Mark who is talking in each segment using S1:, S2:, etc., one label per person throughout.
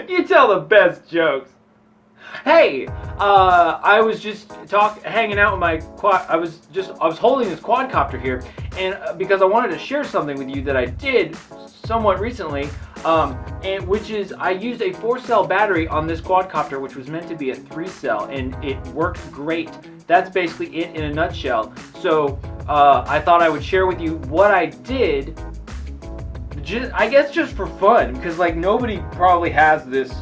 S1: You tell the best jokes. Hey, I was just hanging out with my quad. I was holding this quadcopter here, and because I wanted to share something with you that I did somewhat recently, and which is I used a 4-cell battery on this quadcopter, which was meant to be a 3-cell, and it worked great. That's basically it in a nutshell. So I thought I would share with you what I did. I guess just for fun, because like nobody probably has this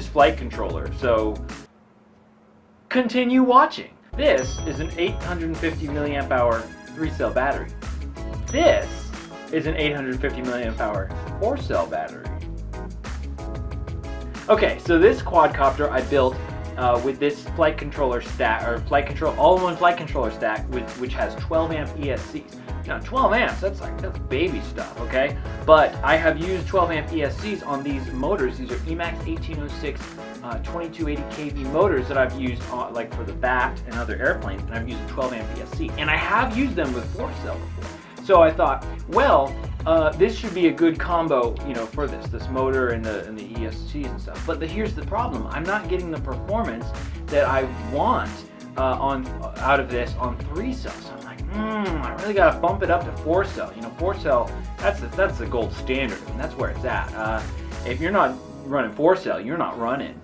S1: flight controller. So continue watching. This is an 850 milliamp hour 3-cell battery. This is an 850 milliamp hour 4-cell battery. Okay, so this quadcopter I built with this flight controller stack, or all-in-one flight controller stack, which has 12 amp ESCs. Now 12 amps, that's baby stuff, okay? But I have used 12 amp ESCs on these motors. These are Emax 1806 2280 kV motors that I've used on, like for the Bat and other airplanes, and I've used a 12 amp ESC, and I have used them with 4-cell before. So I thought, well, this should be a good combo, you know, for this motor and the ESCs and stuff. But here's the problem: I'm not getting the performance that I want out of this on 3-cell. So I'm like, I really gotta bump it up to 4-cell. You know, 4-cell, that's the gold standard. I mean, that's where it's at. If you're not running 4-cell, you're not running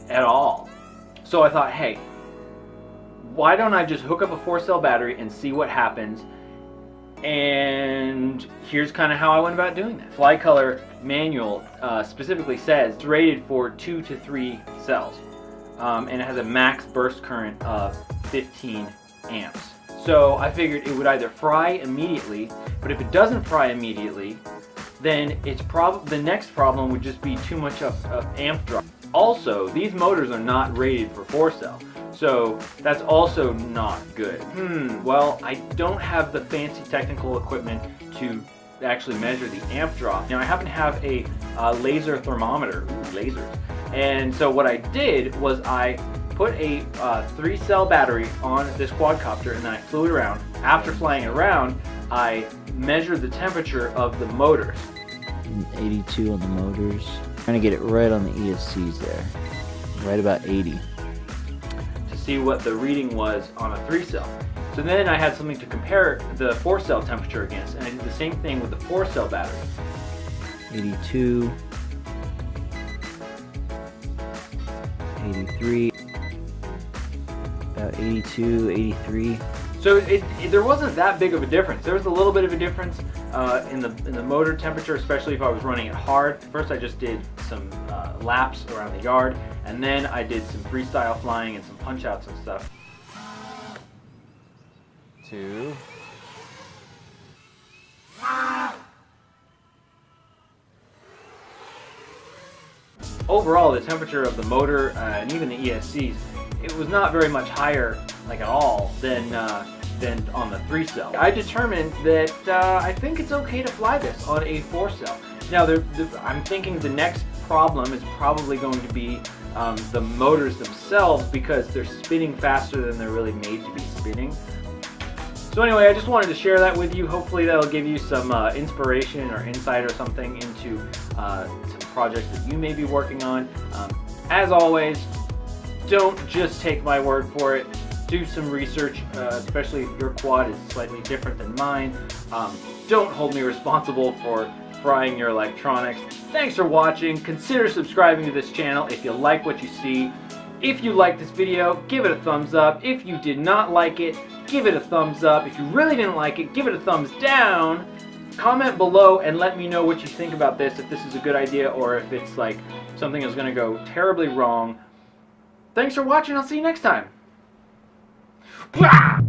S1: at all. So I thought, hey, why don't I just hook up a 4-cell battery and see what happens? And here's kind of how I went about doing that. Flycolor manual specifically says it's rated for 2 to 3 cells, and it has a max burst current of 15 amps. So I figured it would either fry immediately, but if it doesn't fry immediately, then the next problem would just be too much of amp drop. Also, these motors are not rated for 4-cell. So that's also not good. Well, I don't have the fancy technical equipment to actually measure the amp drop. Now I happen to have a laser thermometer. Ooh, lasers. And so what I did was I put a 3-cell battery on this quadcopter, and then I flew it around. After flying it around, I measured the temperature of the motors.
S2: 82 on the motors. Trying to get it right on the ESCs there. Right about 80.
S1: See what the reading was on a 3-cell. So then I had something to compare the 4-cell temperature against, and I did the same thing with the 4-cell battery.
S2: 82, 83, about 82, 83.
S1: So there wasn't that big of a difference. There was a little bit of a difference in the motor temperature, especially if I was running it hard. First I just did some laps around the yard, and then I did some freestyle flying and some punch outs and stuff. 2. Overall, the temperature of the motor and even the ESCs, it was not very much higher, like at all, than on the 3-cell. I determined that I think it's okay to fly this on a 4-cell. Now, I'm thinking the next problem is probably going to be the motors themselves, because they're spinning faster than they're really made to be spinning. So anyway, I just wanted to share that with you. Hopefully that'll give you some inspiration or insight or something into some projects that you may be working on. As always, don't just take my word for it. Do some research, especially if your quad is slightly different than mine. Don't hold me responsible for frying your electronics. Thanks for watching. Consider subscribing to this channel if you like what you see. If you liked this video, give it a thumbs up. If you did not like it, give it a thumbs up. If you really didn't like it, give it a thumbs down. Comment below and let me know what you think about this, if this is a good idea or if it's like something is going to go terribly wrong. Thanks for watching. I'll see you next time. Blah!